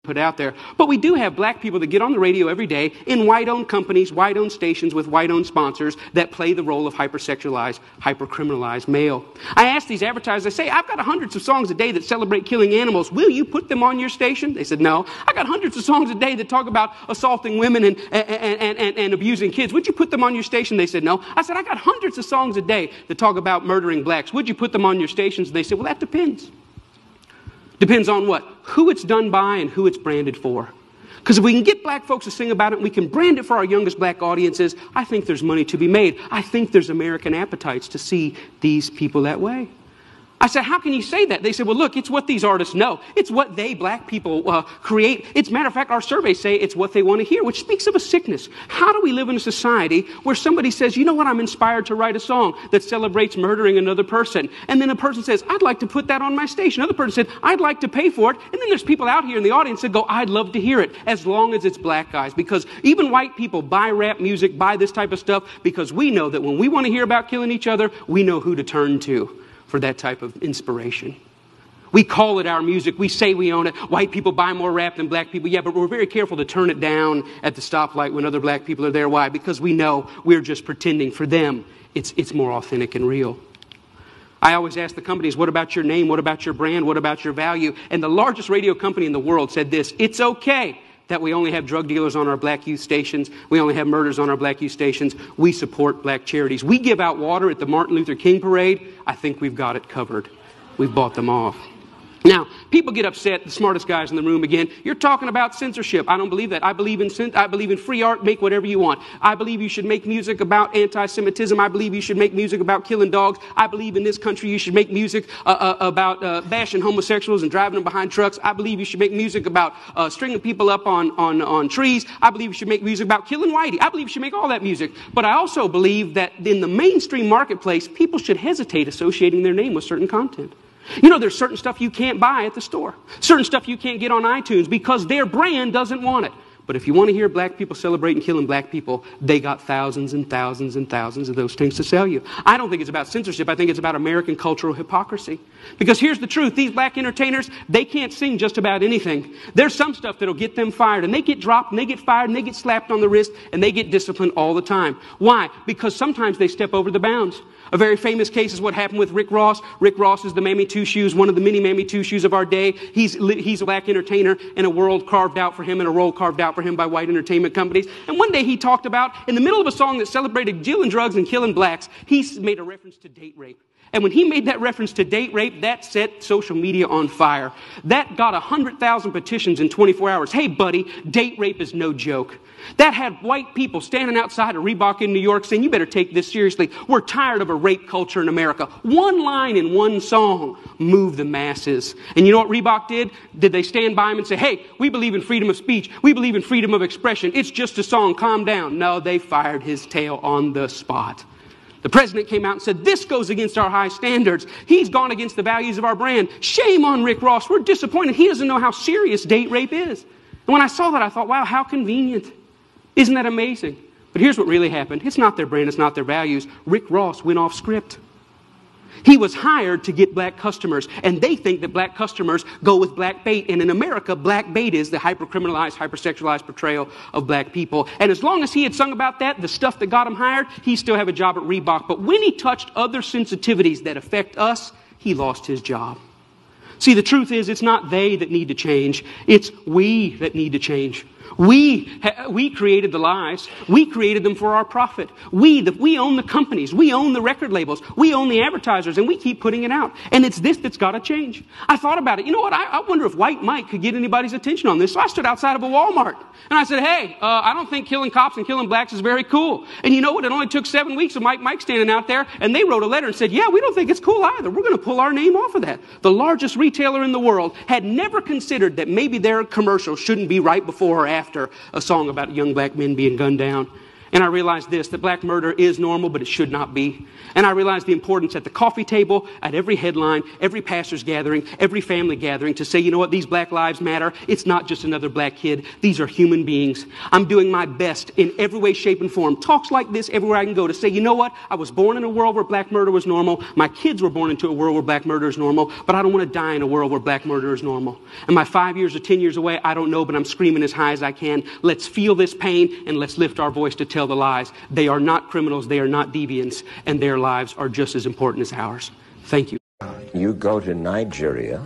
put out there. But we do have black people that get on the radio every day in white-owned companies, white-owned stations with white-owned sponsors that play the role of hypersexualized, hypercriminalized male. I ask these advertisers, I say, I've got hundreds of songs a day that celebrate killing animals. Will you put them on your station? They said, no. I got hundreds of songs a day that talk about assaulting women and abusing kids. Would you put them on your station? They said, no. I said, I got hundreds of songs a day that talk about murdering blacks. Would you put them on your stations? They said, well, that depends. Depends on what? Who it's done by and who it's branded for. Because if we can get black folks to sing about it and we can brand it for our youngest black audiences, I think there's money to be made. I think there's American appetites to see these people that way. I said, how can you say that? They said, well, look, it's what these artists know. It's what they, black people, create. It's, matter of fact, our surveys say it's what they want to hear, which speaks of a sickness. How do we live in a society where somebody says, you know what, I'm inspired to write a song that celebrates murdering another person. And then a person says, I'd like to put that on my station. Another person said, I'd like to pay for it. And then there's people out here in the audience that go, I'd love to hear it, as long as it's black guys. Because even white people buy rap music, buy this type of stuff, because we know that when we want to hear about killing each other, we know who to turn to for that type of inspiration. We call it our music. We say we own it. White people buy more rap than black people. Yeah, but we're very careful to turn it down at the stoplight when other black people are there. Why? Because we know we're just pretending. For them, it's more authentic and real. I always ask the companies, what about your name? What about your brand? What about your value? And the largest radio company in the world said this: it's okay that we only have drug dealers on our black youth stations. We only have murders on our black youth stations. We support black charities. We give out water at the Martin Luther King parade. I think we've got it covered. We've bought them off. Now, people get upset, the smartest guys in the room again. You're talking about censorship. I don't believe that. I believe in free art. Make whatever you want. I believe you should make music about anti-Semitism. I believe you should make music about killing dogs. I believe in this country you should make music about bashing homosexuals and driving them behind trucks. I believe you should make music about stringing people up on trees. I believe you should make music about killing whitey. I believe you should make all that music. But I also believe that in the mainstream marketplace, people should hesitate associating their name with certain content. You know, there's certain stuff you can't buy at the store. Certain stuff you can't get on iTunes because their brand doesn't want it. But if you want to hear black people celebrating killing black people, they got thousands and thousands and thousands of those things to sell you. I don't think it's about censorship. I think it's about American cultural hypocrisy. Because here's the truth. These black entertainers, they can't sing just about anything. There's some stuff that'll get them fired. And they get dropped and they get fired and they get slapped on the wrist and they get disciplined all the time. Why? Because sometimes they step over the bounds. A very famous case is what happened with Rick Ross. Rick Ross is the Mammy Two Shoes, one of the many Mammy Two Shoes of our day. He's a black entertainer in a world carved out for him and a role carved out for him by white entertainment companies. And one day he talked about, in the middle of a song that celebrated dealing drugs and killing blacks, he made a reference to date rape. And when he made that reference to date rape, that set social media on fire. That got 100,000 petitions in 24 hours. Hey, buddy, date rape is no joke. That had white people standing outside of Reebok in New York saying, you better take this seriously. We're tired of a rape culture in America. One line in one song moved the masses. And you know what Reebok did? Did they stand by him and say, hey, we believe in freedom of speech. We believe in freedom of expression. It's just a song. Calm down. No, they fired his tail on the spot. The president came out and said, this goes against our high standards. He's gone against the values of our brand. Shame on Rick Ross. We're disappointed. He doesn't know how serious date rape is. And when I saw that, I thought, wow, how convenient. Isn't that amazing? But here's what really happened. It's not their brand. It's not their values. Rick Ross went off script. He was hired to get black customers, and they think that black customers go with black bait. And in America, black bait is the hypercriminalized, hypersexualized portrayal of black people. And as long as he had sung about that, the stuff that got him hired, he still have a job at Reebok. But when he touched other sensitivities that affect us, he lost his job. See, the truth is, it's not they that need to change. It's we that need to change. We created the lies. We created them for our profit. We own the companies. We own the record labels. We own the advertisers, and we keep putting it out. And it's this that's got to change. I thought about it. You know what? I wonder if White Mike could get anybody's attention on this. So I stood outside of a Walmart, and I said, hey, I don't think killing cops and killing blacks is very cool. And you know what? It only took 7 weeks of Mike standing out there, and they wrote a letter and said, yeah, we don't think it's cool either. We're going to pull our name off of that. The largest retailer in the world had never considered that maybe their commercial shouldn't be right before or after a song about young black men being gunned down. And I realized this, that black murder is normal, but it should not be. And I realized the importance at the coffee table, at every headline, every pastor's gathering, every family gathering to say, you know what, these black lives matter. It's not just another black kid. These are human beings. I'm doing my best in every way, shape, and form. Talks like this everywhere I can go to say, you know what, I was born in a world where black murder was normal. My kids were born into a world where black murder is normal, but I don't want to die in a world where black murder is normal. Am I 5 years or 10 years away? I don't know, but I'm screaming as high as I can. Let's feel this pain and let's lift our voice to tell the lies. They are not criminals, they are not deviants, and their lives are just as important as ours. Thank you. You go to Nigeria